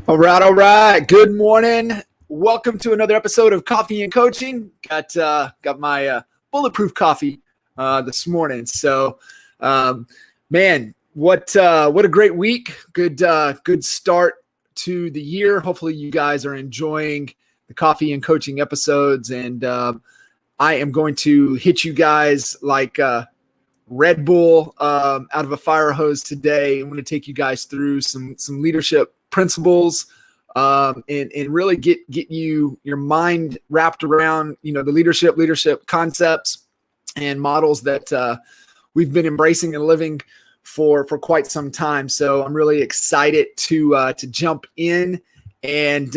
All right. Good morning. Welcome to another episode of Coffee and Coaching. Got my bulletproof coffee this morning. So, man, what a great week. Good start to the year. Hopefully, you guys are enjoying the Coffee and Coaching episodes. And I am going to hit you guys like Red Bull out of a fire hose today. I'm going to take you guys through some leadership principles and really get your mind wrapped around, the leadership concepts and models that we've been embracing and living for quite some time. So I'm really excited to jump in and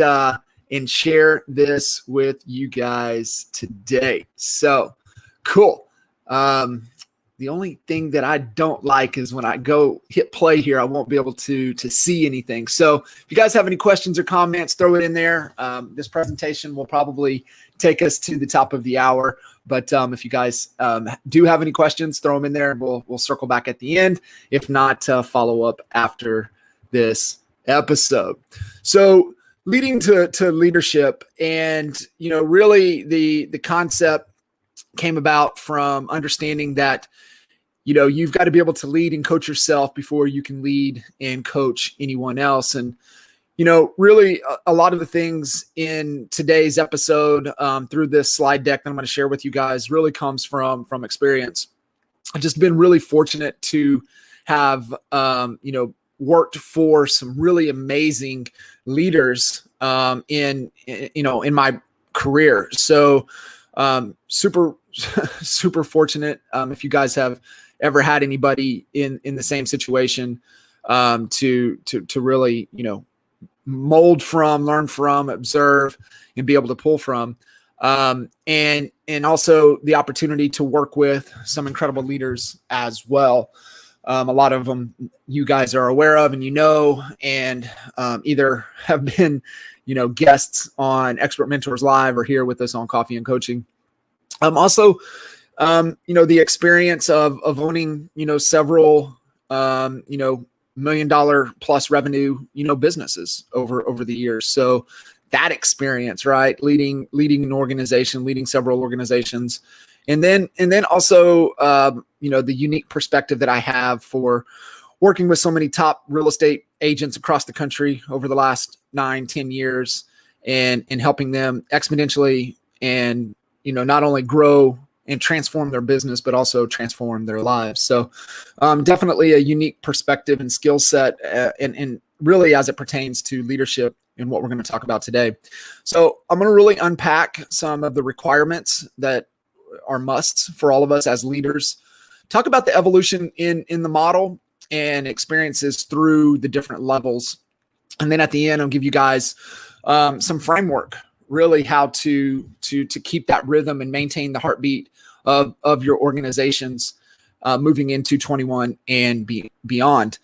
share this with you guys today. So cool. The only thing that I don't like is when I go hit play here, I won't be able to see anything. So if you guys have any questions or comments, throw it in there. This presentation will probably take us to the top of the hour. But if you guys do have any questions, throw them in there and we'll circle back at the end. If not, follow up after this episode. So leading to leadership, and really the concept came about from understanding that you've got to be able to lead and coach yourself before you can lead and coach anyone else. And really a lot of the things in today's episode through this slide deck that I'm going to share with you guys really comes from experience. I've just been really fortunate to have worked for some really amazing leaders in my career. So super fortunate. If you guys have ever had anybody in the same situation to really mold from, learn from, observe, and be able to pull from, and also the opportunity to work with some incredible leaders as well. A lot of them you guys are aware of and and either have been guests on Expert Mentors Live or here with us on Coffee and Coaching. Also, the experience of owning, several, $1 million plus revenue, businesses over the years. So that experience, right? Leading an organization, leading several organizations. And then also, the unique perspective that I have for working with so many top real estate agents across the country over the last 9-10 years and helping them exponentially and, not only grow and transform their business, but also transform their lives. So definitely a unique perspective and skill set and really as it pertains to leadership and what we're going to talk about today. So I'm going to really unpack some of the requirements that are musts for all of us as leaders, talk about the evolution in the model and experiences through the different levels. And then at the end, I'll give you guys some framework, really how to keep that rhythm and maintain the heartbeat of your organizations moving into 21 and beyond.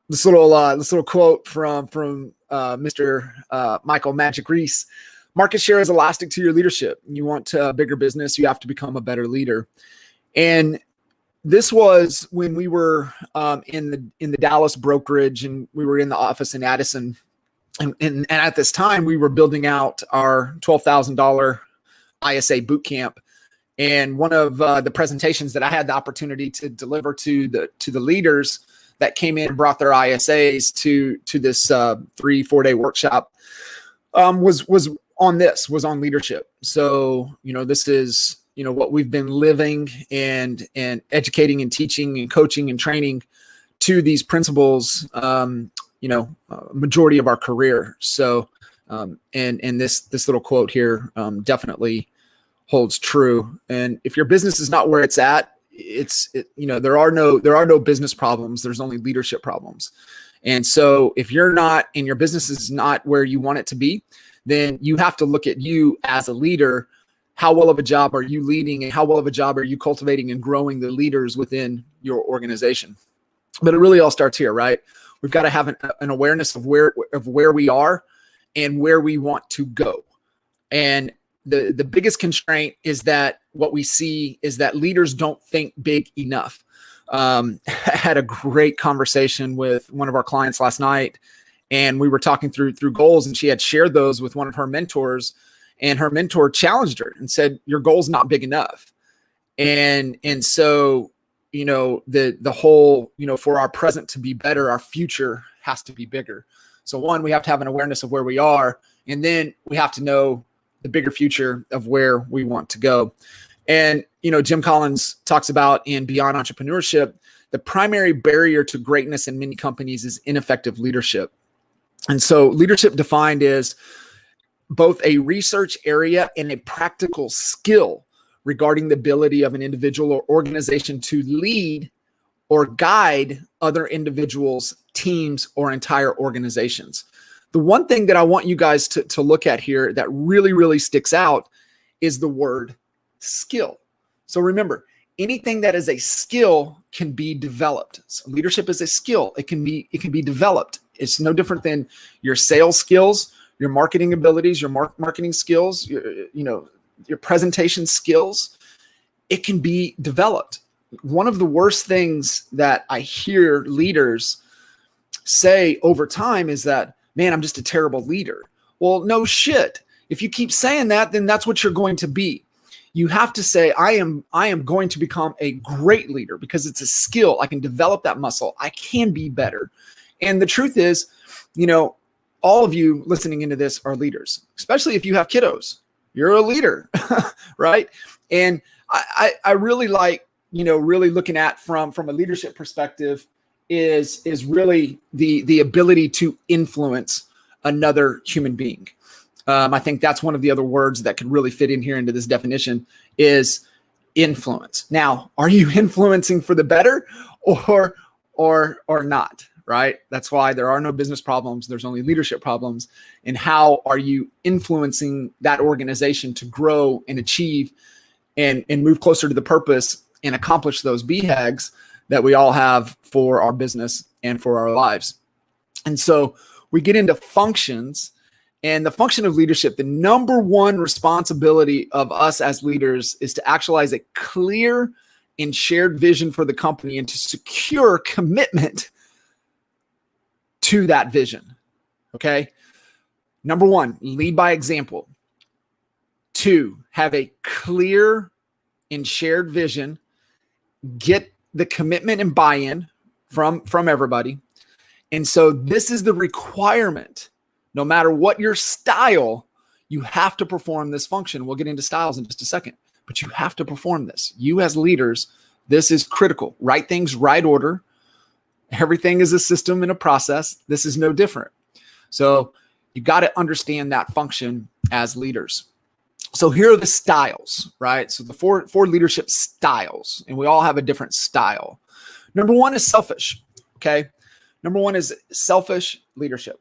This little quote from Mr. Michael Magic Reese: market share is elastic to your leadership. You want a bigger business, you have to become a better leader. And this was when we were in the Dallas brokerage, and we were in the office in Addison. And at this time, we were building out our $12,000 ISA boot camp. And one of the presentations that I had the opportunity to deliver to the leaders that came in and brought their ISAs to this 3-4 day workshop was on leadership. So this is what we've been living and educating and teaching and coaching and training to these principles. Majority of our career. So, and this little quote here definitely holds true. And if your business is not where it's at, there are no business problems. There's only leadership problems. And so if you're not, and your business is not where you want it to be, then you have to look at you as a leader. How well of a job are you leading, and how well of a job are you cultivating and growing the leaders within your organization? But it really all starts here, right? We've got to have an awareness of where we are and where we want to go. And the biggest constraint is that what we see is that leaders don't think big enough. I had a great conversation with one of our clients last night, and we were talking through goals, and she had shared those with one of her mentors, and her mentor challenged her and said, your goal's not big enough. And so, the whole, for our present to be better, our future has to be bigger. So one, we have to have an awareness of where we are, and then we have to know the bigger future of where we want to go. And, Jim Collins talks about in Beyond Entrepreneurship, the primary barrier to greatness in many companies is ineffective leadership. And so leadership defined as both a research area and a practical skill regarding the ability of an individual or organization to lead or guide other individuals, teams, or entire organizations. The one thing that I want you guys to look at here that really, really sticks out is the word skill. So remember, anything that is a skill can be developed. So leadership is a skill. It can be developed. It's no different than your sales skills, your marketing abilities, your marketing skills, your presentation skills. It can be developed. One of the worst things that I hear leaders say over time is that, man, I'm just a terrible leader. Well, no shit. If you keep saying that, then that's what you're going to be. You have to say, I am going to become a great leader because it's a skill. I can develop that muscle. I can be better. And the truth is, all of you listening into this are leaders, especially if you have kiddos. You're a leader, right? And I really like, really looking at from a leadership perspective is really the ability to influence another human being. I think that's one of the other words that could really fit in here into this definition is influence. Now, are you influencing for the better or not? Right? That's why there are no business problems. There's only leadership problems. And how are you influencing that organization to grow and achieve and move closer to the purpose and accomplish those BHAGs that we all have for our business and for our lives? And so we get into functions, and the function of leadership, the number one responsibility of us as leaders is to actualize a clear and shared vision for the company and to secure commitment to that vision. Okay. Number one, lead by example. Two, have a clear and shared vision. Get the commitment and buy-in from everybody. And so this is the requirement. No matter what your style, you have to perform this function. We'll get into styles in just a second, but you have to perform this. You as leaders, this is critical. Right things, right order. Everything is a system and a process. This is no different. So you got to understand that function as leaders. So here are the styles, right? So the four leadership styles, and we all have a different style. Number one is selfish, okay? Number one is selfish leadership.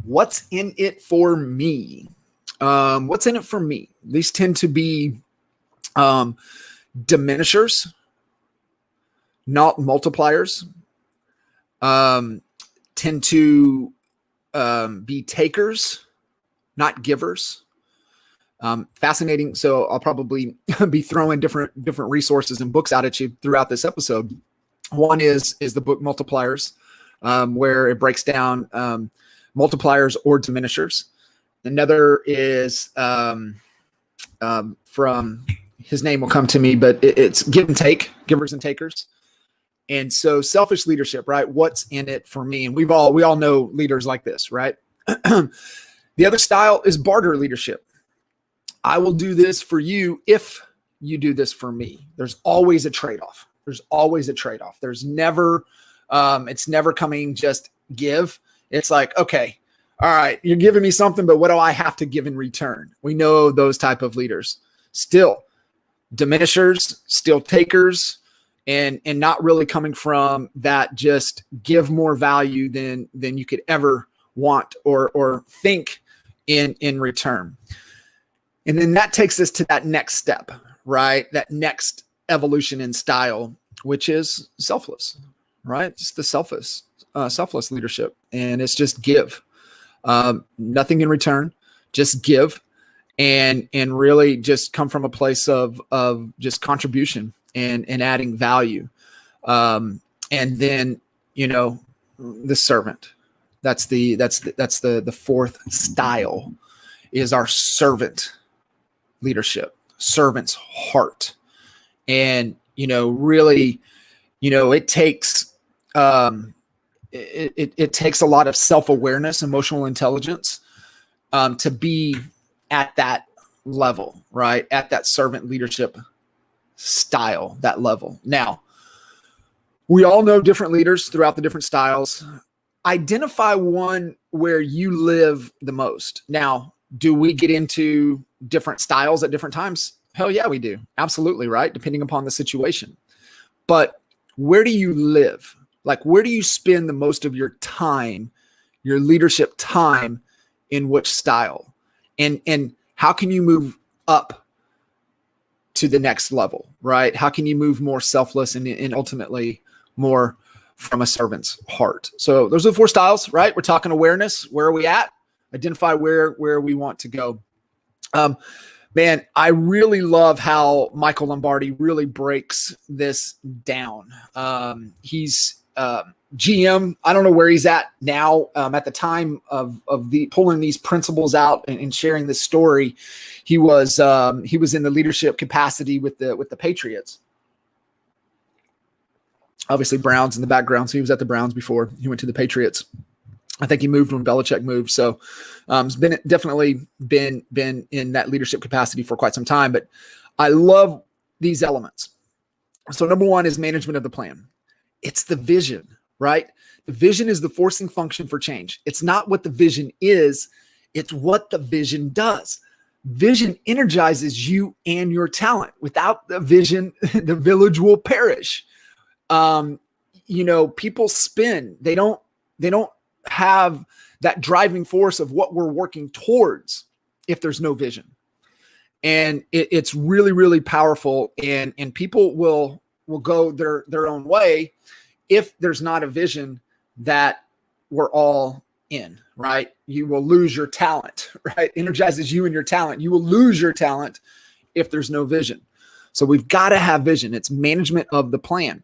What's in it for me? What's in it for me? These tend to be diminishers, not multipliers. Tend to be takers, not givers. Fascinating. So I'll probably be throwing different resources and books out at you throughout this episode. One is the book Multipliers, where it breaks down multipliers or diminishers. Another is from, his name will come to me, but it's give and take, givers and takers. And so selfish leadership, right? What's in it for me? And we all know leaders like this, right? The other style is barter leadership. I will do this for you if you do this for me. There's always a trade-off. There's never, it's never coming just give. It's like, okay, all right, you're giving me something, but what do I have to give in return? We know those type of leaders. Still diminishers, still takers, and not really coming from that just give more value than you could ever want or think in return. And then that takes us to that next step, right? That next evolution in style, which is selfless, right? Just the selfless leadership. And it's just give, nothing in return, just give, and really just come from a place of just contribution and adding value. And then, the servant, that's the fourth style, is our servant leadership, servant's heart. And, really, it takes, it takes a lot of self-awareness, emotional intelligence, to be at that level, right? At that servant leadership style, that level. Now, we all know different leaders throughout the different styles. Identify one where you live the most. Now, do we get into different styles at different times? Hell yeah, we do. Absolutely, right? Depending upon the situation. But where do you live? Like, where do you spend the most of your time, your leadership time, in which style? And how can you move up to the next level, right? How can you move more selfless and ultimately more from a servant's heart? So those are the four styles, right? We're talking awareness. Where are we at? Identify where we want to go. Man, I really love how Michael Lombardi really breaks this down. He's GM. I don't know where he's at now. At the time of the pulling these principles out and sharing this story, he was in the leadership capacity with the Patriots. Obviously, Browns in the background. So he was at the Browns before he went to the Patriots. I think he moved when Belichick moved. So it's definitely been in that leadership capacity for quite some time. But I love these elements. So number one is management of the plan. It's the vision, right? The vision is the forcing function for change. It's not what the vision is. It's what the vision does. Vision energizes you and your talent. Without the vision, the village will perish. People spin. They don't have that driving force of what we're working towards if there's no vision. And it's really, really powerful. And people will go their own way if there's not a vision that we're all in, right? You will lose your talent, right? Energizes you and your talent. You will lose your talent if there's no vision. So we've got to have vision. It's management of the plan.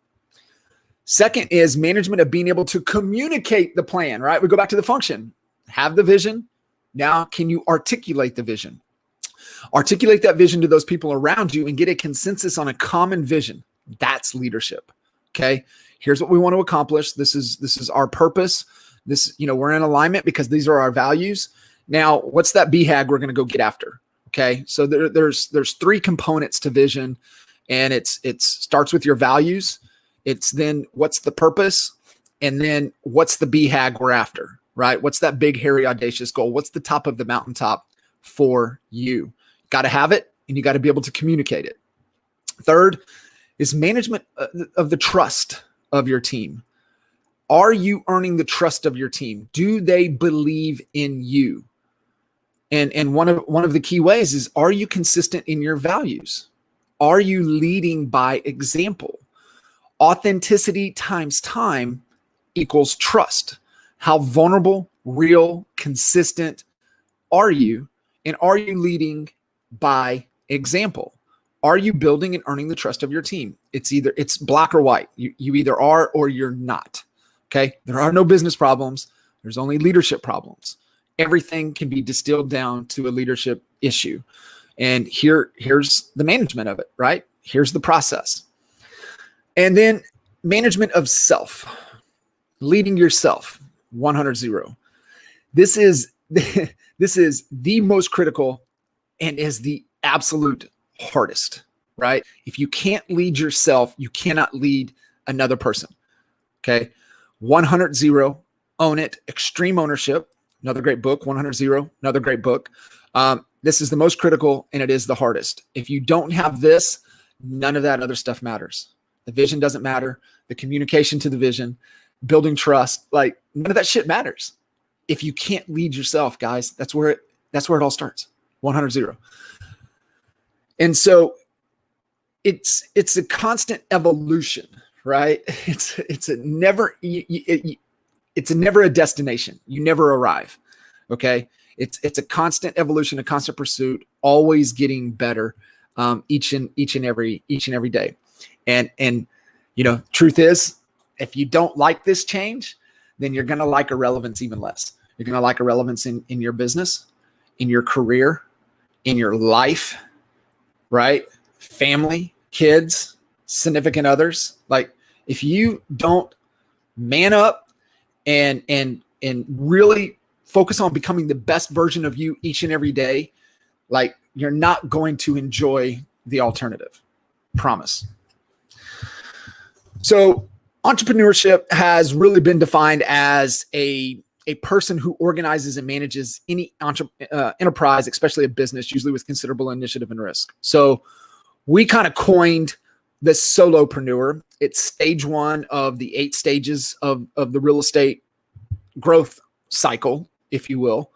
Second is management of being able to communicate the plan, right? We go back to the function. Have the vision. Now, can you articulate the vision? Articulate that vision to those people around you and get a consensus on a common vision. That's leadership. Okay. Here's what we want to accomplish. This is our purpose. We're in alignment because these are our values. Now, what's that BHAG we're going to go get after? Okay. So there's three components to vision, and it starts with your values. It's then what's the purpose, and then what's the BHAG we're after, right? What's that big, hairy, audacious goal? What's the top of the mountaintop for you? Got to have it, and you got to be able to communicate it. Third is management of the trust of your team. Are you earning the trust of your team? Do they believe in you? And one of the key ways is, are you consistent in your values? Are you leading by example? Authenticity times time equals trust. How vulnerable, real, consistent are you? And are you leading by example? Are you building and earning the trust of your team? It's black or white. You either are or you're not. Okay. There are no business problems. There's only leadership problems. Everything can be distilled down to a leadership issue. And here's the management of it, right? Here's the process. And then management of self, leading yourself, 100-0. This is the most critical and is the absolute hardest, right? If you can't lead yourself, you cannot lead another person. Okay. 100-0, own it, extreme ownership. Another great book, 100-0, another great book. This is the most critical and it is the hardest. If you don't have this, none of that other stuff matters. The vision doesn't matter. The communication to the vision, building trust, like none of that shit matters. If you can't lead yourself, guys, that's where it all starts. 100-0. And so it's a constant evolution, right? It's a never it's never a destination. You never arrive. Okay. It's a constant evolution, a constant pursuit, always getting better, each and every day. And truth is, if you don't like this change, then you're going to like irrelevance even less. You're going to like irrelevance in your business, in your career, in your life, right? Family, kids, significant others. Like, if you don't man up and really focus on becoming the best version of you each and every day, like, you're not going to enjoy the alternative. Promise. So entrepreneurship has really been defined as a person who organizes and manages any enterprise, especially a business, usually with considerable initiative and risk. So we kind of coined the solopreneur. It's stage one of the 8 stages of the real estate growth cycle, if you will.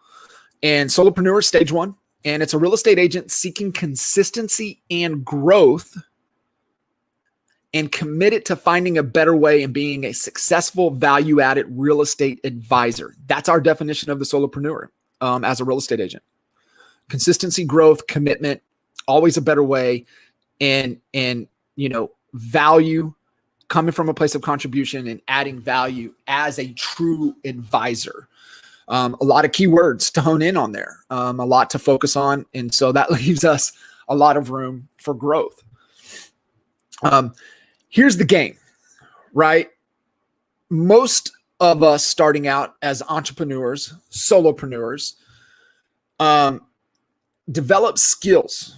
And solopreneur is stage one. And it's a real estate agent seeking consistency and growth and committed to finding a better way and being a successful value-added real estate advisor. That's our definition of the solopreneur as a real estate agent. Consistency, growth, commitment, always a better way, and value coming from a place of contribution and adding value as a true advisor. A lot of keywords to hone in on there, a lot to focus on. And so that leaves us a lot of room for growth. Here's the game, right? Most of us starting out as entrepreneurs, solopreneurs, develop skills,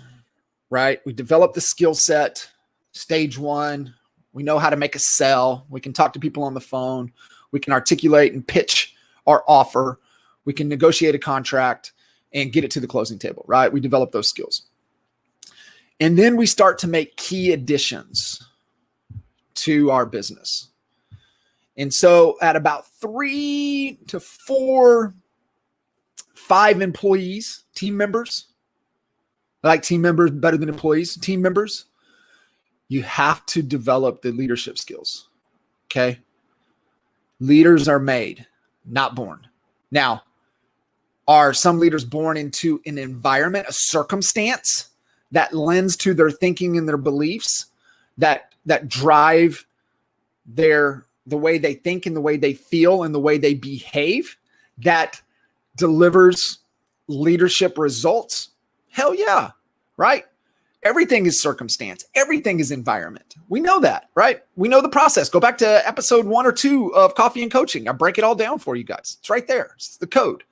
right? We develop the skill set, stage one. We know how to make a sell. We can talk to people on the phone. We can articulate and pitch our offer. We can negotiate a contract and get it to the closing table, right? We develop those skills. And then we start to make key additions to our business. And so at about 3 to 4, 5 employees, team members, I like team members better than employees, team members, you have to develop the leadership skills. Okay. Leaders are made, not born. Now, are some leaders born into an environment, a circumstance that lends to their thinking and their beliefs that drive the way they think and the way they feel and the way they behave, that delivers leadership results? Hell yeah, right? Everything is circumstance. Everything is environment. We know that, right? We know the process. Go back to episode 1 or 2 of Coffee and Coaching. I break it all down for you guys. It's right there. It's the code.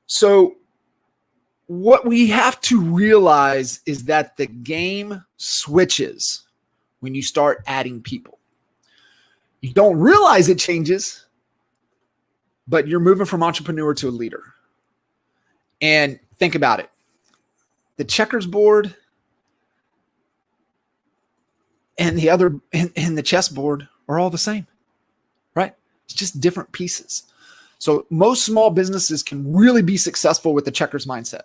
So what we have to realize is that the game switches when you start adding people. You don't realize it changes, but you're moving from entrepreneur to a leader. And think about it. The checkers board and the chessboard are all the same, right? It's just different pieces. So most small businesses can really be successful with the checkers mindset.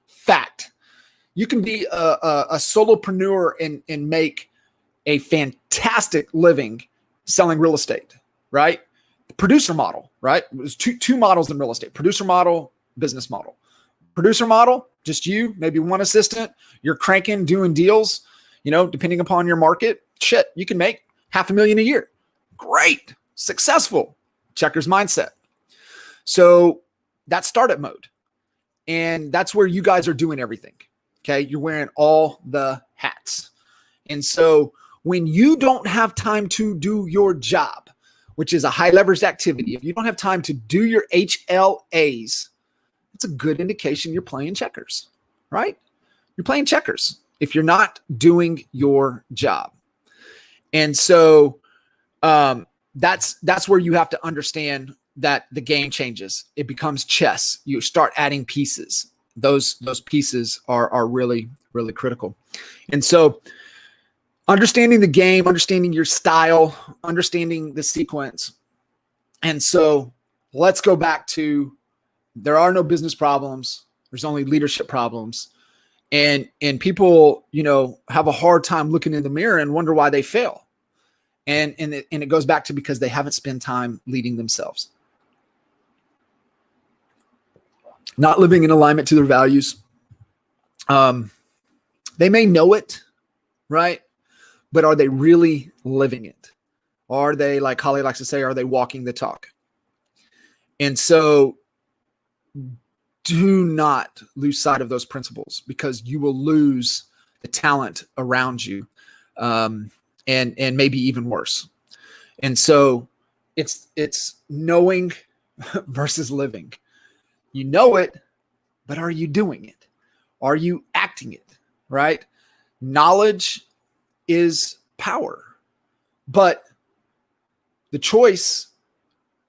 Fact. You can be a solopreneur and make a fantastic living selling real estate, right? The producer model, right? There's two models in real estate: producer model, business model. Producer model, just you, maybe one assistant, you're cranking, doing deals, depending upon your market. Shit, you can make $500,000 a year. Great, successful. Checkers mindset. So that's startup mode. And that's where you guys are doing everything. Okay. You're wearing all the hats. And so when you don't have time to do your job, which is a high leveraged activity, if you don't have time to do your HLAs, it's a good indication you're playing checkers, right? You're playing checkers if you're not doing your job. And so that's where you have to understand that the game changes. It becomes chess. You start adding pieces. Those pieces are really, really critical. And so understanding the game, understanding your style, understanding the sequence. And so let's go back to, there are no business problems. There's only leadership problems. And people, have a hard time looking in the mirror and wonder why they fail. And it goes back to because they haven't spent time leading themselves. Not living in alignment to their values. They may know it, right? But are they really living it? Are they, like Holly likes to say, are they walking the talk? And so do not lose sight of those principles, because you will lose the talent around you, and maybe even worse. And so it's knowing versus living. You know it, but are you doing it? Are you acting it, right? Knowledge is power, but the choice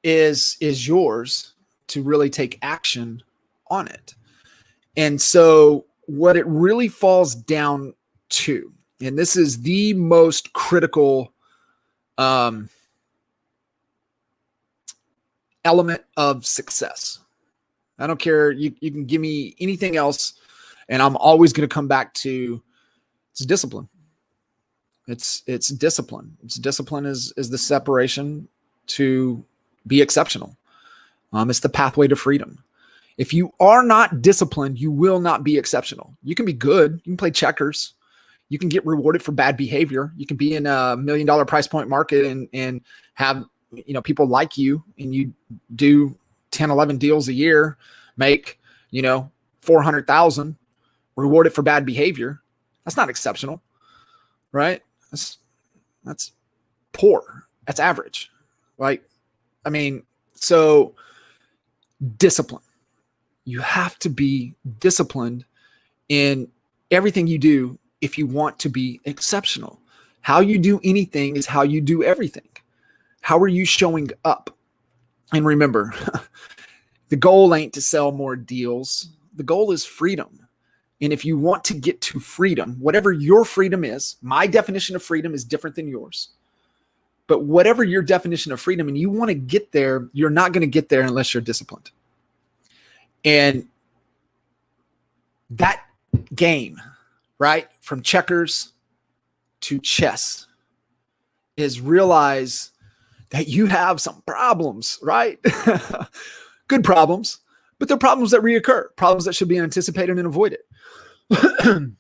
is yours to really take action on it. And so what it really falls down to, and this is the most critical element of success. I don't care. You can give me anything else, and I'm always going to come back to it's discipline. It's discipline. It's discipline is the separation to be exceptional. It's the pathway to freedom. If you are not disciplined, you will not be exceptional. You can be good. You can play checkers. You can get rewarded for bad behavior. You can be in a $1 million price point market and have, people like you, and you do 10, 11 deals a year, make, 400,000, rewarded for bad behavior. That's not exceptional, right? That's poor. That's average. So discipline. You have to be disciplined in everything you do if you want to be exceptional. How you do anything is how you do everything. How are you showing up? And remember, the goal ain't to sell more deals. The goal is freedom. And if you want to get to freedom, whatever your freedom is, my definition of freedom is different than yours. But whatever your definition of freedom, and you want to get there, you're not going to get there unless you're disciplined. And that game, right, from checkers to chess, is realize that you have some problems, right? Good problems, but they're problems that reoccur, problems that should be anticipated and avoided. And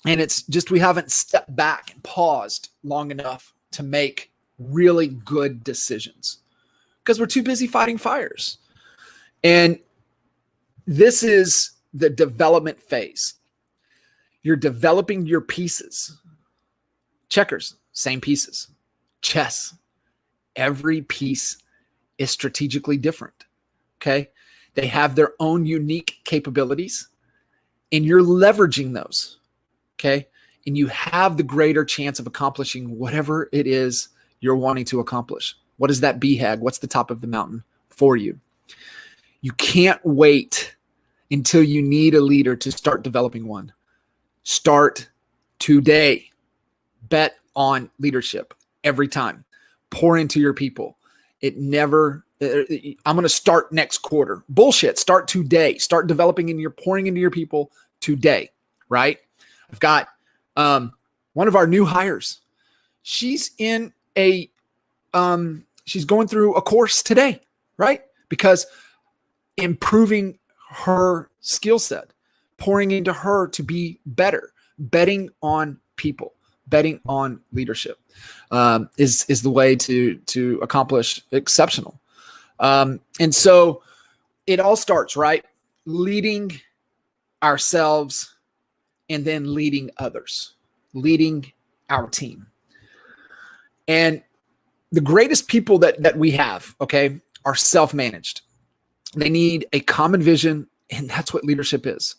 it's just we haven't stepped back and paused long enough to make really good decisions because we're too busy fighting fires. And this is the development phase. You're developing your pieces. Checkers, same pieces. Chess, every piece is strategically different. Okay? They have their own unique capabilities, and you're leveraging those. Okay? And you have the greater chance of accomplishing whatever it is you're wanting to accomplish. What is that BHAG? What's the top of the mountain for you? You can't wait until you need a leader to start developing one. Start today. Bet on leadership every time. Pour into your people. I'm going to start next quarter. Bullshit. Start today. Start developing pouring into your people today, right? I've got one of our new hires. She's in she's going through a course today, right? Because improving her skill set, pouring into her to be better, betting on people, betting on leadership is the way to accomplish exceptional. And so it all starts, right? Leading ourselves and then leading others, leading our team. And the greatest people that we have, okay, are self-managed. They need a common vision, and that's what leadership is.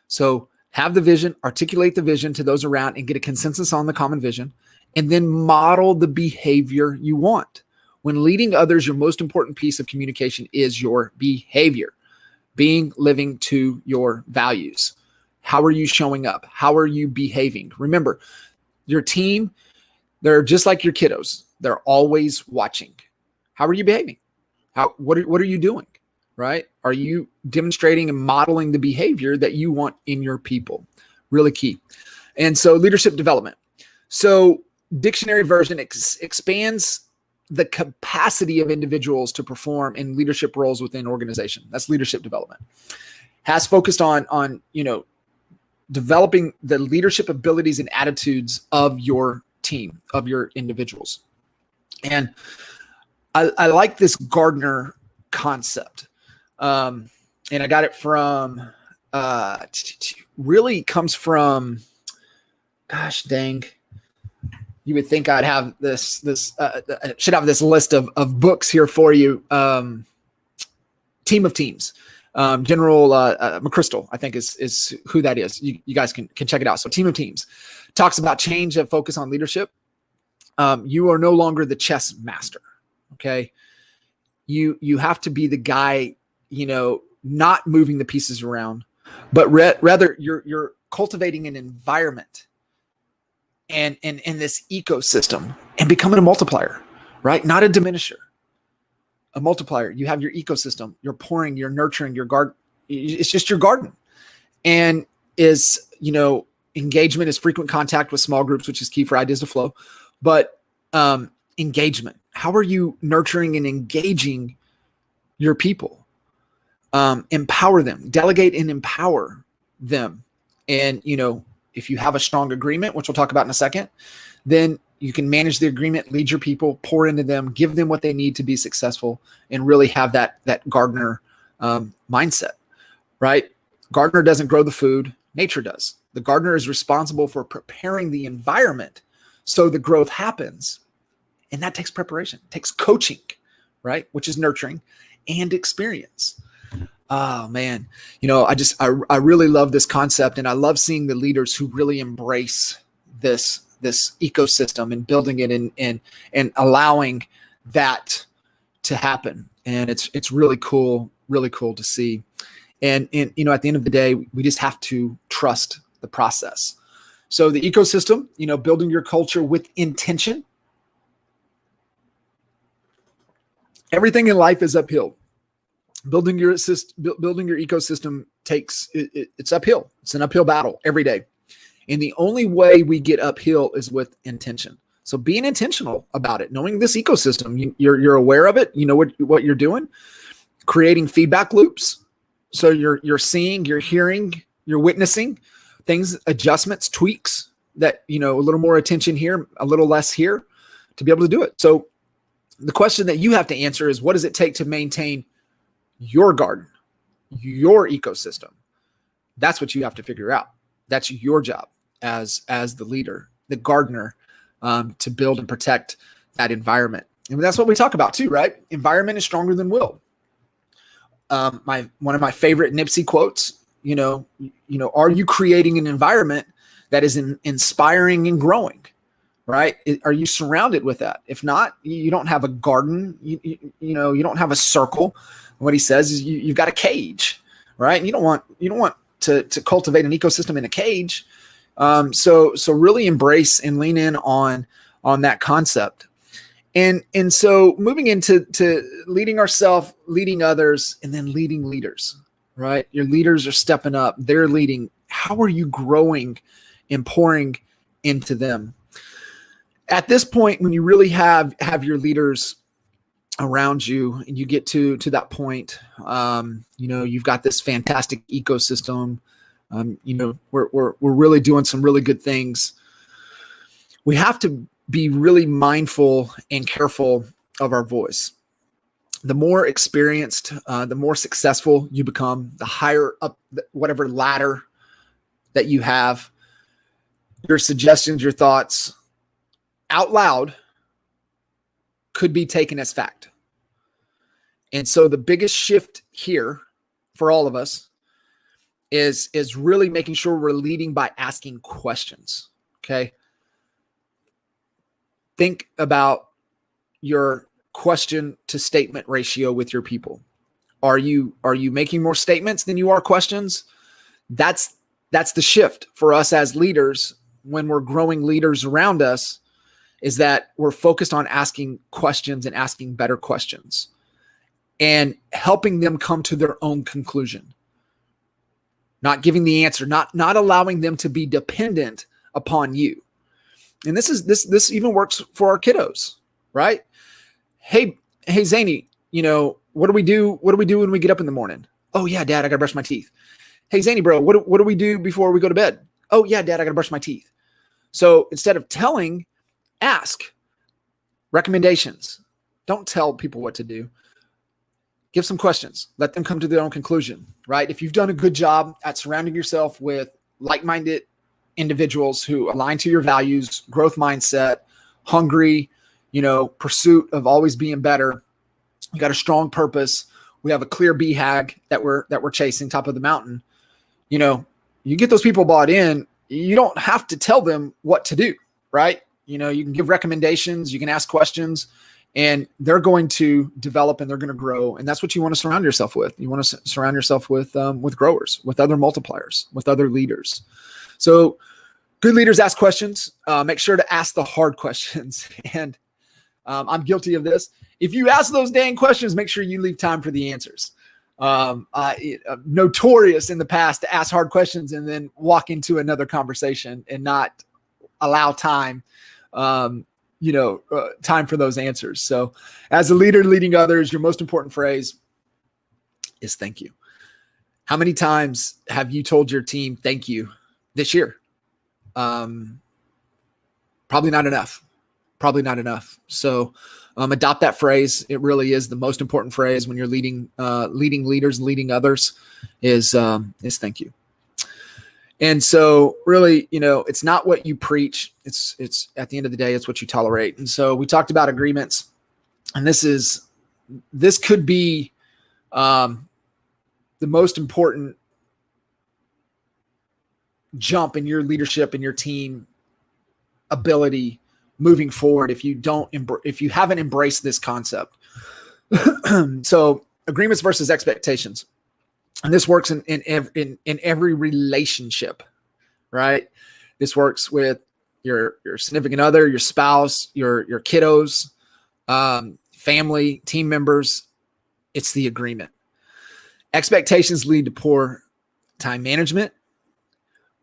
So have the vision, articulate the vision to those around, and get a consensus on the common vision, and then model the behavior you want. When leading others, your most important piece of communication is your behavior, living to your values. How are you showing up? How are you behaving? Remember, your team, they're just like your kiddos. They're always watching. How are you behaving? What are you doing? Right? Are you demonstrating and modeling the behavior that you want in your people? Really key. And so leadership development. So dictionary version expands the capacity of individuals to perform in leadership roles within organization. That's leadership development. Has focused on developing the leadership abilities and attitudes of your team, of your individuals. And I like this Gardner concept. And I got it from, really comes from, gosh dang, you would think I'd have should have this list of books here for you. Team of Teams. General McChrystal, I think is who that is. You guys can check it out. So Team of Teams talks about change and focus on leadership. You are no longer the chess master. Okay. You have to be the guy, not moving the pieces around, but rather you're cultivating an environment and this ecosystem and becoming a multiplier, right? Not a diminisher, a multiplier. You have your ecosystem, you're pouring, you're nurturing your garden. It's just your garden. And engagement is frequent contact with small groups, which is key for ideas to flow. But engagement, how are you nurturing and engaging your people? Empower them, delegate and empower them. And, if you have a strong agreement, which we'll talk about in a second, then you can manage the agreement, lead your people, pour into them, give them what they need to be successful, and really have that Gardner mindset, right? Gardener doesn't grow the food, nature does. The gardener is responsible for preparing the environment so the growth happens. And that takes preparation, takes coaching, right? Which is nurturing, and experience. Oh man, I really love this concept, and I love seeing the leaders who really embrace this ecosystem and building it and allowing that to happen. And it's really cool to see. And at the end of the day, we just have to trust the process. So the ecosystem, building your culture with intention. Everything in life is uphill. Building your ecosystem it's uphill. It's an uphill battle every day. And the only way we get uphill is with intention. So being intentional about it, knowing this ecosystem, you're aware of it. You know what you're doing, creating feedback loops. So you're seeing, you're hearing, you're witnessing things, adjustments, tweaks that, a little more attention here, a little less here to be able to do it. So the question that you have to answer is, what does it take to maintain your garden, your ecosystem? That's what you have to figure out. That's your job as the leader, the gardener, to build and protect that environment. And that's what we talk about too, right? Environment is stronger than will. One of my favorite Nipsey quotes, are you creating an environment that is inspiring and growing, right? Are you surrounded with that? If not, you don't have a garden, you don't have a circle. What he says is you've got a cage, right? And you don't want to cultivate an ecosystem in a cage. So really embrace and lean in on that concept. And so moving into leading ourselves, leading others, and then leading leaders, right? Your leaders are stepping up. They're leading. How are you growing and pouring into them? At this point, when you really have your leaders around you and you get to that point, you've got this fantastic ecosystem. We're really doing some really good things. We have to be really mindful and careful of our voice. The more experienced, the more successful you become, the higher up whatever ladder that you have, your suggestions, your thoughts out loud could be taken as fact. And so the biggest shift here for all of us is really making sure we're leading by asking questions. Okay. Think about your question to statement ratio with your people. Are you making more statements than you are questions? That's the shift for us as leaders when we're growing leaders around us, is that we're focused on asking questions and asking better questions and helping them come to their own conclusion. Not giving the answer, not allowing them to be dependent upon you. And this even works for our kiddos, right? Hey, Zany, what do we do? What do we do when we get up in the morning? Oh yeah, Dad, I gotta brush my teeth. Hey, Zany, bro, what do we do before we go to bed? Oh yeah, Dad, I gotta brush my teeth. So instead of telling, ask. Recommendations. Don't tell people what to do. Give some questions. Let them come to their own conclusion, right? If you've done a good job at surrounding yourself with like-minded individuals who align to your values, growth mindset, hungry, pursuit of always being better. We got a strong purpose. We have a clear BHAG that we're chasing, top of the mountain. You get those people bought in. You don't have to tell them what to do, right? You can give recommendations, you can ask questions, and they're going to develop and they're going to grow. And that's what you want to surround yourself with. You want to surround yourself with growers, with other multipliers, with other leaders. So good leaders ask questions. Make sure to ask the hard questions. And I'm guilty of this. If you ask those dang questions, make sure you leave time for the answers. Notorious in the past to ask hard questions and then walk into another conversation and not allow time, time for those answers. So as a leader leading others, your most important phrase is thank you. How many times have you told your team thank you this year? Probably not enough. So adopt that phrase. It really is the most important phrase when you're leading leaders, leading others is thank you. And so really, it's not what you preach. It's at the end of the day, it's what you tolerate. And so we talked about agreements, and this could be the most important jump in your leadership and your team ability moving forward if you haven't embraced this concept. So agreements versus expectations. And this works in every relationship, right? This works with your significant other, your spouse, your kiddos, family, team members. It's the agreement. Expectations lead to poor time management.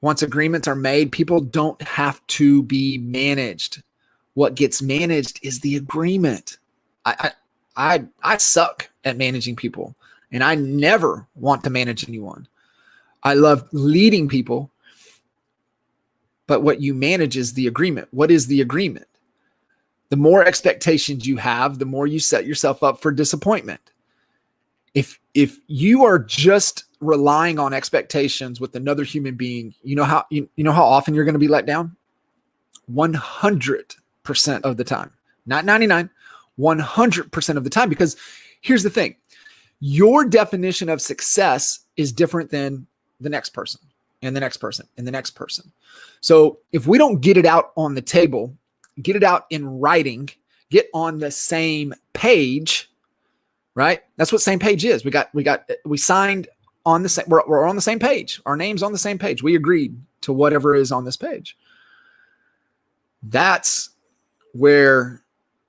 Once agreements are made, people don't have to be managed. What gets managed is the agreement. I suck at managing people, and I never want to manage anyone. I love leading people, but what you manage is the agreement. What is the agreement? The more expectations you have, the more you set yourself up for disappointment. If you are just relying on expectations with another human being, you know how often you're going to be let down? 100% of the time, not 99, 100% of the time. Because here's the thing, your definition of success is different than the next person and the next person and the next person. So if we don't get it out on the table, get it out in writing, get on the same page, right? That's what same page is. We signed on the same, we're on the same page. Our name's on the same page. We agreed to whatever is on this page. That's where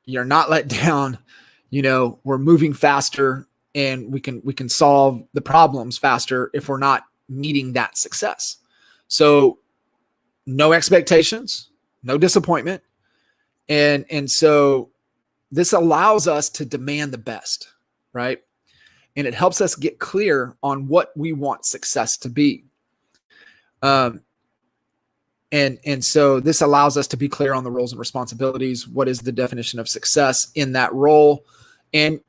you're not let down. We're moving faster, and we can solve the problems faster if we're not meeting that success. So no expectations, no disappointment. And so this allows us to demand the best, right? And it helps us get clear on what we want success to be. And so this allows us to be clear on the roles and responsibilities. What is the definition of success in that role? And,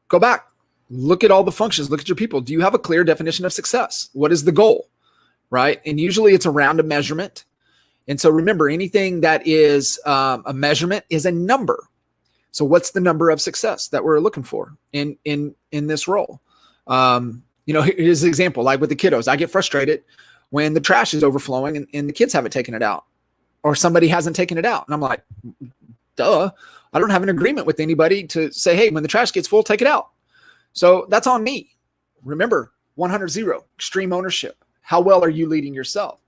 go back, look at all the functions, look at your people. Do you have a clear definition of success? What is the goal, right? And usually it's around a measurement. And so remember, anything that is a measurement is a number. So what's the number of success that we're looking for in this role? Here's an example, like with the kiddos. I get frustrated when the trash is overflowing and the kids haven't taken it out, or somebody hasn't taken it out. And I'm like, duh, I don't have an agreement with anybody to say, hey, when the trash gets full, take it out. So that's on me. Remember, 100-0, extreme ownership. How well are you leading yourself?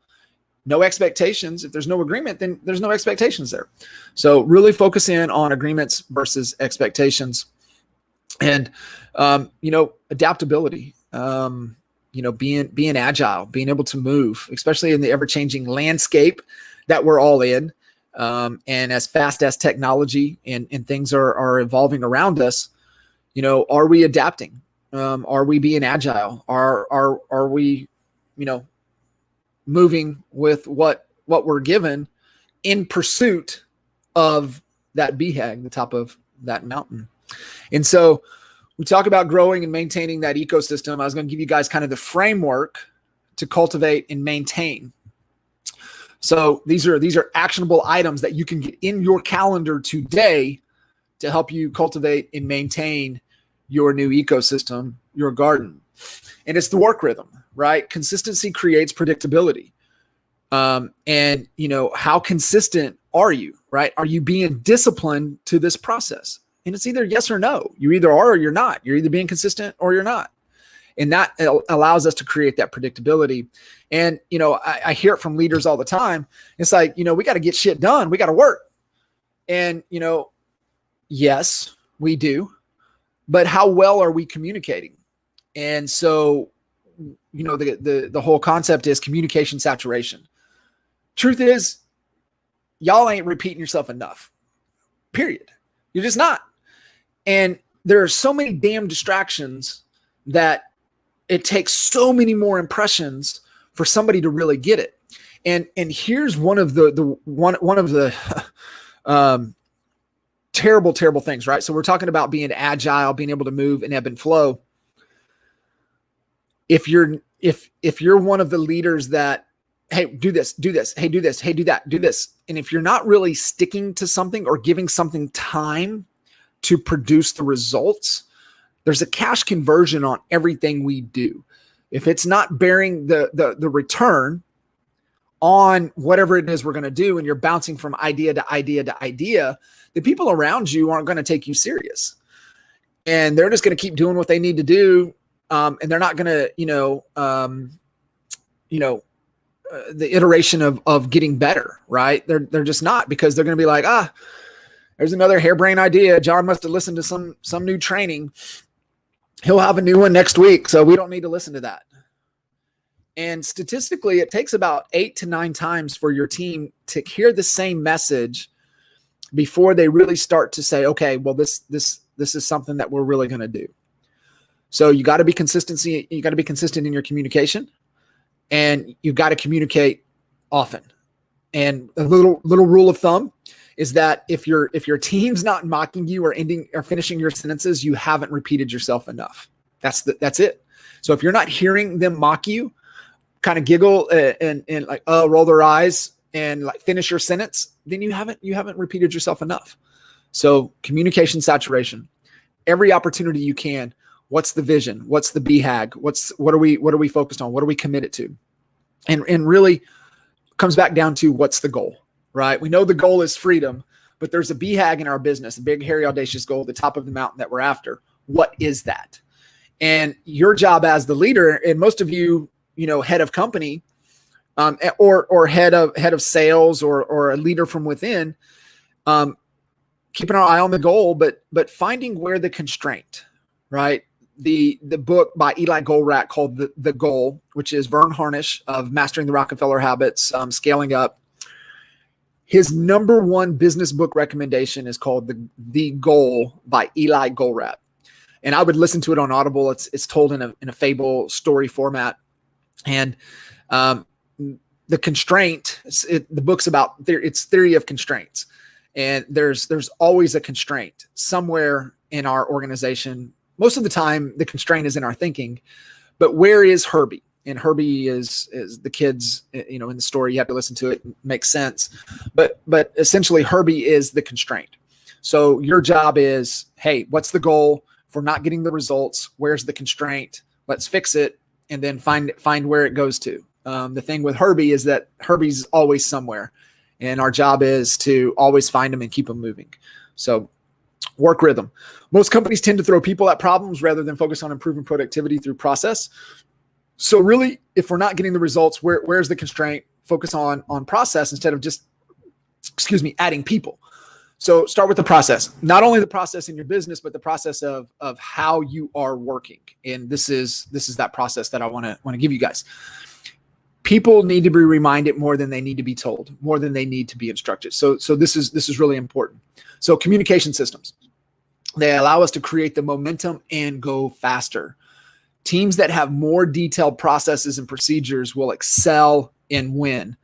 No expectations. If there's no agreement, then there's no expectations there. So really focus in on agreements versus expectations. And, adaptability, being agile, being able to move, especially in the ever-changing landscape that we're all in. And as fast as technology and things are evolving around us, are we adapting? Are we being agile? Are we, moving with what we're given in pursuit of that BHAG, the top of that mountain? And so we talk about growing and maintaining that ecosystem. I was going to give you guys kind of the framework to cultivate and maintain. So these are actionable items that you can get in your calendar today to help you cultivate and maintain your new ecosystem, your garden. And it's the work rhythm, right? Consistency creates predictability. And how consistent are you, right? Are you being disciplined to this process? And it's either yes or no. You either are or you're not. You're either being consistent or you're not. And that allows us to create that predictability. And, I hear it from leaders all the time. It's like, we got to get shit done. We got to work. And, yes, we do. But how well are we communicating? And so, the whole concept is communication saturation. Truth is, y'all ain't repeating yourself enough. Period. You're just not. And there are so many damn distractions that it takes so many more impressions for somebody to really get it. And here's one of the terrible things, right? So we're talking about being agile, being able to move and ebb and flow. If you're one of the leaders that, hey, do this, hey, do this, hey, do that, do this. And if you're not really sticking to something or giving something time to produce the results, there's a cash conversion on everything we do. If it's not bearing the return on whatever it is we're going to do, and you're bouncing from idea to idea to idea, the people around you aren't going to take you serious. And they're just going to keep doing what they need to do. And they're not going to, the iteration of getting better, right? They're just not, because they're going to be like, there's another harebrained idea. John must have listened to some new training. He'll have a new one next week, so we don't need to listen to that. And statistically, it takes about 8 to 9 times for your team to hear the same message before they really start to say, okay, well, this is something that we're really going to do. So you got to be consistency. You got to be consistent in your communication, and you've got to communicate often. And a little rule of thumb is that if your team's not mocking you or ending or finishing your sentences, you haven't repeated yourself enough. That's it. So if you're not hearing them mock you, kind of giggle and like roll their eyes and like finish your sentence, then you haven't repeated yourself enough. So communication saturation. Every opportunity you can. What's the vision? What's the BHAG? What are we focused on? What are we committed to? And really comes back down to what's the goal, right? We know the goal is freedom, but there's a BHAG in our business, a big, hairy, audacious goal, the top of the mountain that we're after. What is that? And your job as the leader, and most of you, head of company, or head of sales, or a leader from within, keeping our eye on the goal, but finding where the constraint, right? The book by Eli Goldratt called The Goal, which is Vern Harnish of Mastering the Rockefeller Habits, Scaling Up. His number one business book recommendation is called The Goal by Eli Goldratt. And I would listen to it on Audible. It's told in a fable story format. And the constraint, the book's about it's theory of constraints. And there's always a constraint somewhere in our organization. Most of the time, the constraint is in our thinking. But where is Herbie? And Herbie is the kids, in the story. You have to listen to it. It makes sense. But essentially, Herbie is the constraint. So your job is, hey, what's the goal? If we're not getting the results, where's the constraint? Let's fix it, and then find where it goes to. The thing with Herbie is that Herbie's always somewhere, and our job is to always find him and keep him moving. So work rhythm. Most companies tend to throw people at problems rather than focus on improving productivity through process. So really, if we're not getting the results, where's the constraint? Focus on process instead of just, adding people. So start with the process, not only the process in your business, but the process of how you are working. And this is that process that I want to give you guys. people need to be reminded more than they need to be told, more than they need to be instructed. So this is really important. So communication systems, they allow us to create the momentum and go faster. Teams that have more detailed processes and procedures will excel and win.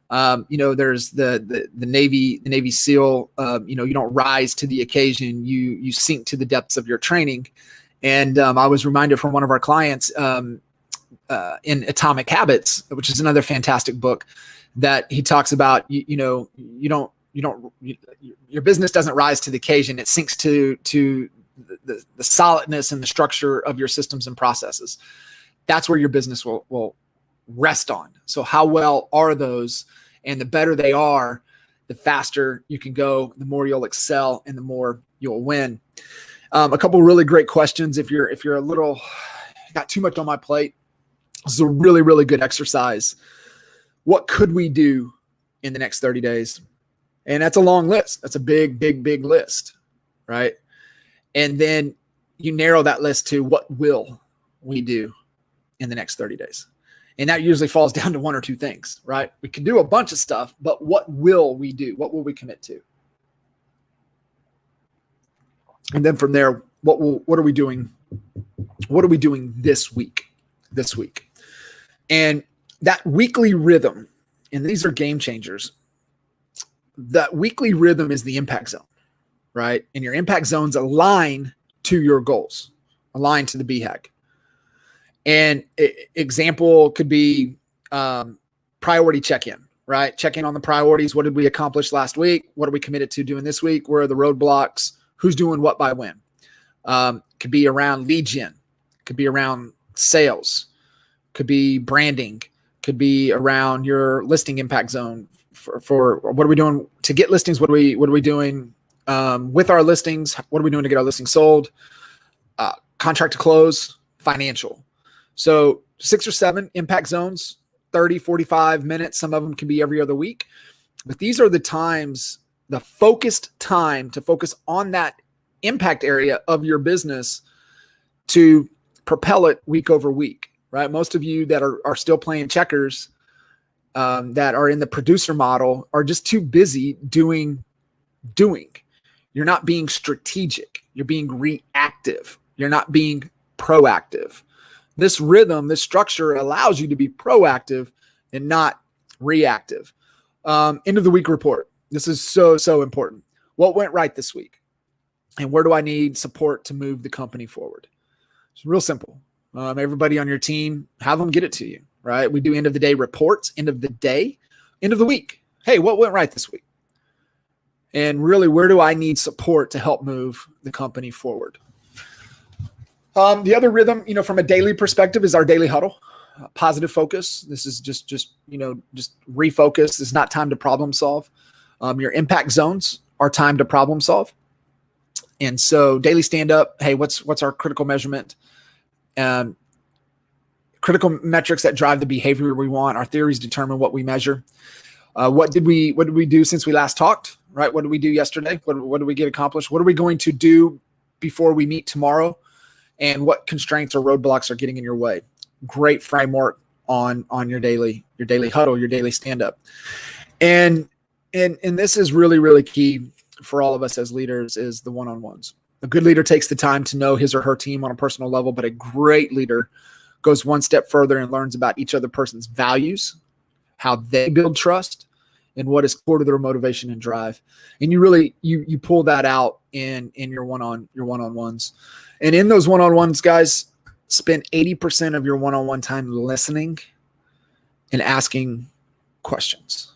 There's the Navy SEAL. You don't rise to the occasion. You sink to the depths of your training. And I was reminded from one of our clients in Atomic Habits, which is another fantastic book, that he talks about. Your business doesn't rise to the occasion. It sinks to the solidness and the structure of your systems and processes. That's where your business will rest on. So how well are those? And the better they are, the faster you can go, the more you'll excel, and the more you'll win. A couple really great questions. If you're a little got too much on my plate, this is a really, really good exercise. What could we do in the next 30 days? And that's a long list. That's a big, big, big list, right? And then you narrow that list to what will we do in the next 30 days? And that usually falls down to one or two things, right? We can do a bunch of stuff, but what will we do? What will we commit to? And then from there, what are we doing? What are we doing this week? And that weekly rhythm, and these are game changers. That weekly rhythm is the impact zone, right? And your impact zones align to your goals, align to the BHAG. And example could be priority check-in, right? Check in on the priorities. What did we accomplish last week? What are we committed to doing this week? Where are the roadblocks? Who's doing what by when? Could be around lead gen. Could be around sales. Could be branding. Could be around your listing impact zone. For what are we doing to get listings? What are we doing with our listings? What are we doing to get our listings sold? Contract to close, financial. So 6 or 7 impact zones, 30, 45 minutes. Some of them can be every other week. But these are the times, the focused time to focus on that impact area of your business to propel it week over week, right? Most of you that are still playing checkers, that are in the producer model, are just too busy doing. You're not being strategic. You're being reactive. You're not being proactive. This rhythm, this structure allows you to be proactive and not reactive. End of the week report. This is so important. What went right this week? And where do I need support to move the company forward? It's real simple. Everybody on your team, have them get it to you, right? We do end of the day reports, end of the day, end of the week. Hey, what went right this week? And really, where do I need support to help move the company forward? The other rhythm, from a daily perspective, is our daily huddle. Positive focus. This is just refocus. It's not time to problem solve. Your impact zones are time to problem solve. And so daily stand up. Hey, what's our critical measurement? Critical metrics that drive the behavior we want. Our theories determine what we measure. What did we do since we last talked? Right? What did we do yesterday? What did we get accomplished? What are we going to do before we meet tomorrow? And what constraints or roadblocks are getting in your way? Great framework on your daily huddle, your daily stand up. And this is really, really key for all of us as leaders, is the one-on-ones. A good leader takes the time to know his or her team on a personal level, but a great leader goes one step further and learns about each other person's values, how they build trust, and what is core to their motivation and drive. And you really you pull that out in your one-on-ones. And in those one-on-ones, guys, spend 80% of your one-on-one time listening and asking questions,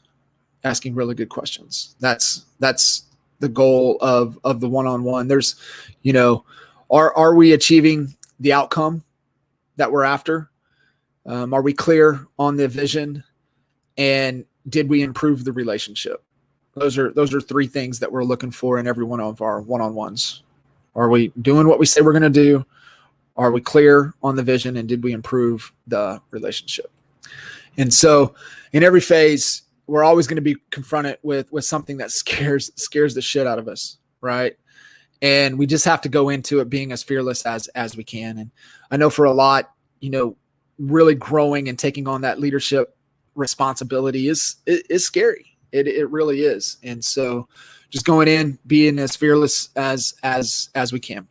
asking really good questions. That's the goal of the one-on-one. There's, are we achieving the outcome that we're after? Are we clear on the vision? And did we improve the relationship? Those are 3 things that we're looking for in every one of our one-on-ones. Are we doing what we say we're going to do? Are we clear on the vision? And did we improve the relationship? And so in every phase, we're always going to be confronted with something that scares the shit out of us, right? And we just have to go into it being as fearless as we can. And I know for a lot, really growing and taking on that leadership responsibility is scary. It really is. And so just going in, being as fearless as we can.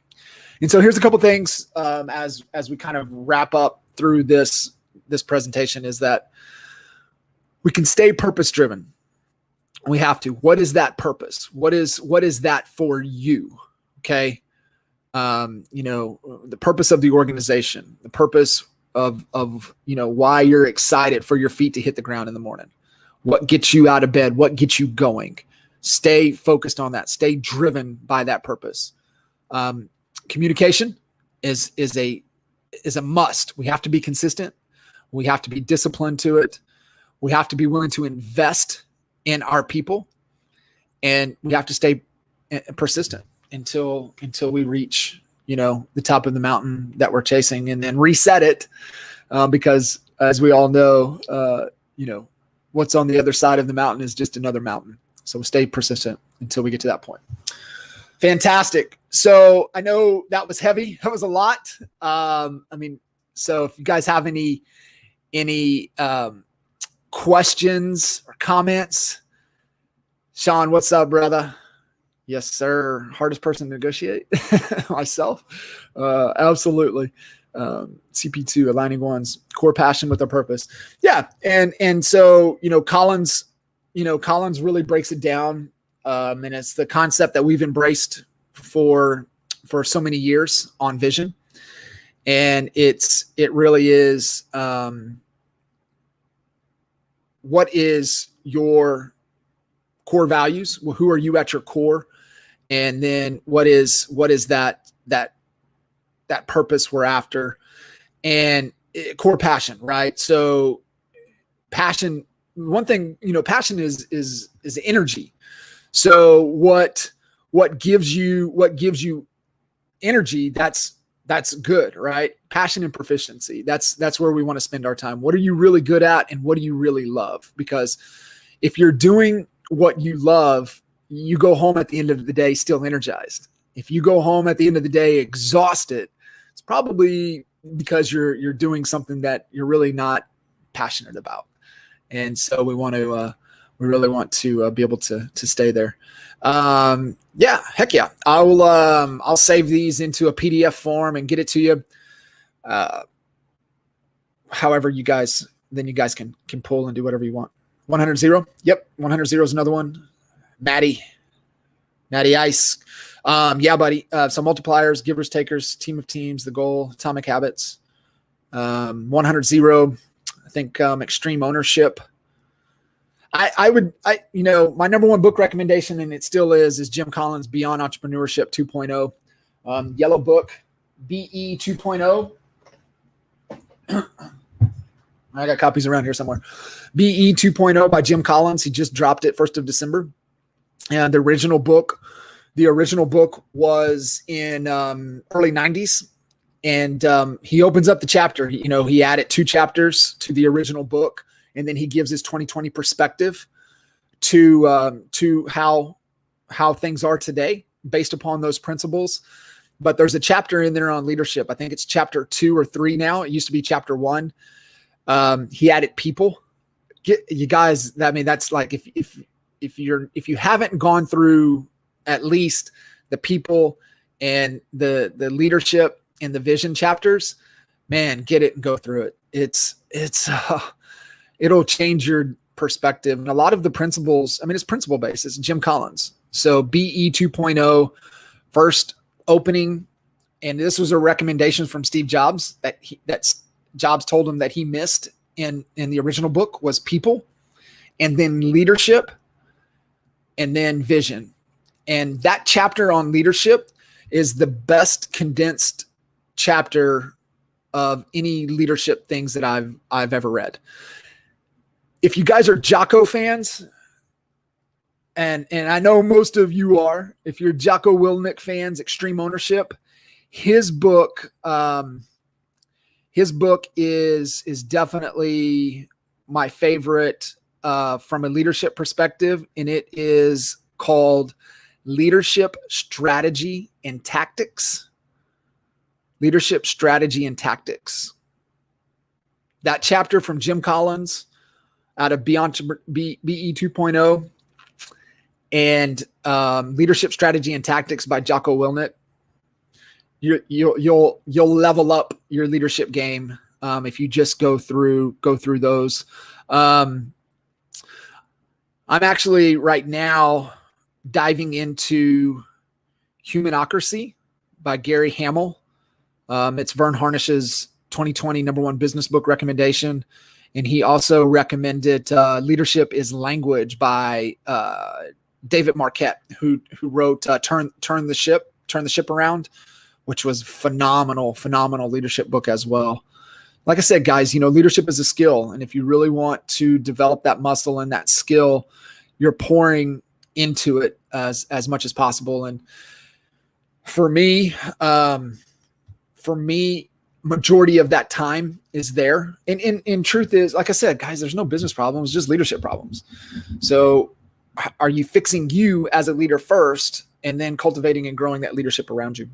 And so here's a couple things as we kind of wrap up through this presentation, is that we can stay purpose driven. We have to. What is that purpose? What is that for you? Okay. The purpose of the organization, the purpose of why you're excited for your feet to hit the ground in the morning. What gets you out of bed? What gets you going? Stay focused on that. Stay driven by that purpose. Communication is a must. We have to be consistent. We have to be disciplined to it. We have to be willing to invest in our people, and we have to stay persistent until we reach, the top of the mountain that we're chasing, and then reset it. Because as we all know, what's on the other side of the mountain is just another mountain. So we stay persistent until we get to that point. Fantastic. So I know that was heavy. That was a lot. So if you guys have any questions or comments, Sean, what's up, brother? Yes, sir. Hardest person to negotiate? Myself. Absolutely. CP2, aligning one's core passion with their purpose. Yeah. And so, Collins really breaks it down. And it's the concept that we've embraced for so many years on vision. And it really is, what is your core values? Well, who are you at your core? And then what is that purpose we're after? And core passion, right? So passion, one thing, passion is energy. So what gives you energy? That's good, right? Passion and proficiency. That's where we want to spend our time. What are you really good at, and what do you really love? Because if you're doing what you love, you go home at the end of the day still energized. If you go home at the end of the day exhausted, it's probably because you're doing something that you're really not passionate about. And so we really want to be able to stay there. Yeah, heck yeah. I'll save these into a PDF form and get it to you. However you guys can pull and do whatever you want. 100-0. Yep. 100-0 is another one. Matty Ice. Yeah, buddy. So multipliers, givers, takers, team of teams, the goal, atomic habits. 100-0. I think extreme ownership. My number one book recommendation, and it still is Jim Collins' Beyond Entrepreneurship 2.0. Yellow book, BE 2.0. I got copies around here somewhere. BE 2.0 by Jim Collins. He just dropped it 1st of December. And the original book was in early 90s. And he opens up the chapter. He added 2 chapters to the original book. And then he gives his 2020 perspective to how things are today based upon those principles. But there's a chapter in there on leadership. I think it's chapter 2 or 3 now. It used to be chapter 1. He added people. You guys, that's like if you haven't gone through at least the people and the leadership and the vision chapters, man, get it and go through it. It'll change your perspective. And a lot of the principles, it's principle based. It's Jim Collins. So BE 2.0, first opening. And this was a recommendation from Steve Jobs that Jobs told him that he missed in the original book was people, and then leadership, and then vision. And that chapter on leadership is the best condensed chapter of any leadership things that I've ever read. If you guys are Jocko fans, and I know most of you are, if you're Jocko Willink fans, Extreme Ownership, his book is definitely my favorite from a leadership perspective, and it is called Leadership Strategy and Tactics. Leadership Strategy and Tactics. That chapter from Jim Collins, out of Beyond BE 2.0 and Leadership Strategy and Tactics by Jocko Willink. You'll level up your leadership game if you just go through those. I'm actually right now diving into Humanocracy by Gary Hamel. It's Vern Harnish's 2020 #1 business book recommendation. And he also recommended Leadership is Language by David Marquette, who wrote Turn the Ship Around, which was phenomenal leadership book as well. Like I said, guys, leadership is a skill. And if you really want to develop that muscle and that skill, you're pouring into it as much as possible. And for me, majority of that time is there. And truth is, like I said, guys, there's no business problems, just leadership problems. So are you fixing you as a leader first and then cultivating and growing that leadership around you?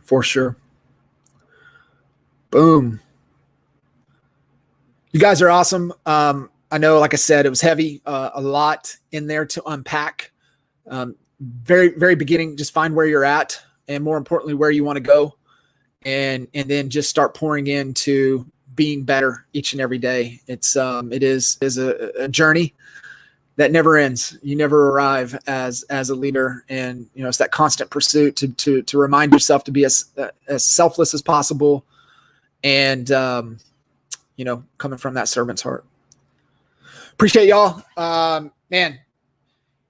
For sure. Boom. You guys are awesome. I know, like I said, it was heavy, a lot in there to unpack. Very, very beginning, just find where you're at, and more importantly, where you want to go. And then just start pouring into being better each and every day. It is a journey that never ends. You never arrive as a leader, and it's that constant pursuit to remind yourself to be as selfless as possible, and coming from that servant's heart. Appreciate y'all, man.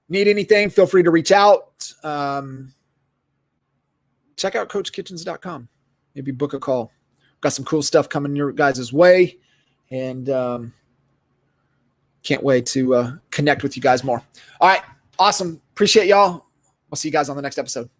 Need anything? Feel free to reach out. Check out CoachKitchens.com. Maybe book a call. Got some cool stuff coming your guys' way, and can't wait to connect with you guys more. All right. Awesome. Appreciate y'all. We'll see you guys on the next episode.